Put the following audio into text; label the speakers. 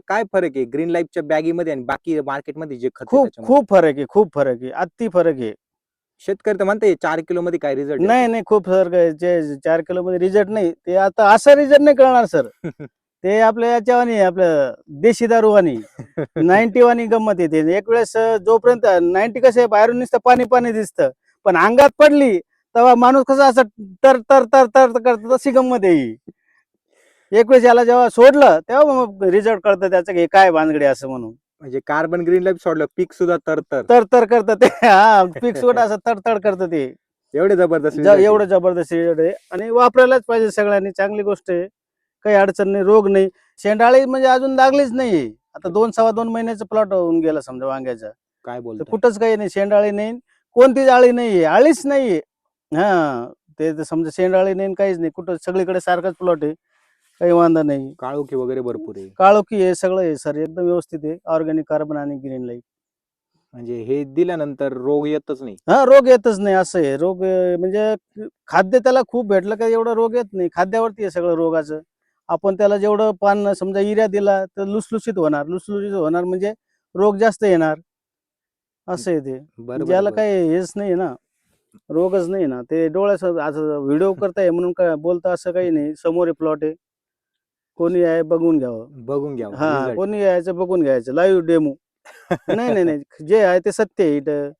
Speaker 1: काय फरक आहे ग्रीन लाईफच्या बॅगीमध्ये आणि बाकी मार्केटमध्ये जे खत आहे
Speaker 2: खूप
Speaker 1: त्याच्यामध्ये?
Speaker 2: खूप फरक आहे, खूप फरक आहे, अति फरक आहे.
Speaker 1: शेतकरी तर म्हणते 4 किलो मध्ये काय रिझल्ट
Speaker 2: नाही नाही, खूप फरक आहे. जे 4 किलो मध्ये रिझल्ट नाही, ते आता असा रिझल्ट नाही कळणार सर. ते आपल्या याच्यावानी आहे, आपलं देशी दारूवानी 90 वानी गंमत येते. एक वेळेस जोपर्यंत 90 कसं आहे, बाहेरून नुसतं पाणी पाणी दिसतं, पण अंगात पडली तेव्हा माणूस कसा असं तर तर तर तर करतो, तशी गंमत आहे ही. एक वेळेस याला जेव्हा सोडलं तेव्हा मग रिझल्ट कळतं त्याचं की हे काय भानगडी असं म्हणून.
Speaker 1: म्हणजे कार्बन ग्रीन लाईफ सोडलं पीक सुद्धा तरतर.
Speaker 2: तर तर करतं ते. हा, पीक सोड असं तडतड करतं ते.
Speaker 1: एवढे जबरदस्त result आहे.
Speaker 2: एवढं जबरदस्त रिझल्ट आहे आणि वापरायलाच पाहिजे सगळ्यांनी. चांगली गोष्ट आहे. काही अडचण नाही, रोग नाही. शेंडाळी म्हणजे अजून लागलीच नाही. आता 2 महिन्याचा प्लॉट होऊन गेला समजा वांग्याचा.
Speaker 1: काय
Speaker 2: तर
Speaker 1: बोलताय?
Speaker 2: कुठंच काही नाही, शेंडाळी नाही, कोणतीच आळी नाहीये, आळीच नाहीये. हा, ते तर समजा शेंडाळी नाही, काहीच नाही, कुठं सगळीकडे सारखाच प्लॉट आहे, काही वांदा नाही.
Speaker 1: काळोखी वगैरे भरपूर आहे.
Speaker 2: काळोखी आहे, सगळं आहे सर, एकदम व्यवस्थित आहे. ऑर्गॅनिक कार्बन आणि ग्रीन लाईफ.
Speaker 1: म्हणजे हे दिल्यानंतर रोग येतच नाही.
Speaker 2: हा, रोग येतच नाही, असं आहे. रोग म्हणजे खाद्य त्याला खूप भेटलं का एवढं रोग येत नाही. खाद्यावरती आहे सगळं रोगाचं. आपण त्याला जेवढं पान समजा युरिया दिला तर लुसलुसीत होणार, लुसलुसीत होणार म्हणजे रोग जास्त येणार, असं आहे ते.
Speaker 1: बरोबर आहे,
Speaker 2: ज्याला
Speaker 1: बरोबर.
Speaker 2: काही हेच नाही ना, रोगच नाही ना, ते डोळ्यासमोर असं व्हिडिओ करताय म्हणून काय बोलता असं काही नाही. समोर आहे प्लॉट आहे, कोणी आहे बघून घ्यावं.
Speaker 1: बघून घ्यावा
Speaker 2: हा,
Speaker 1: रिझल्ट.
Speaker 2: कोणी यायचं बघून घ्यायचं, लाईव्ह डेमो. नाही नाही नाही, जे आहे ते सत्य आहे इथं.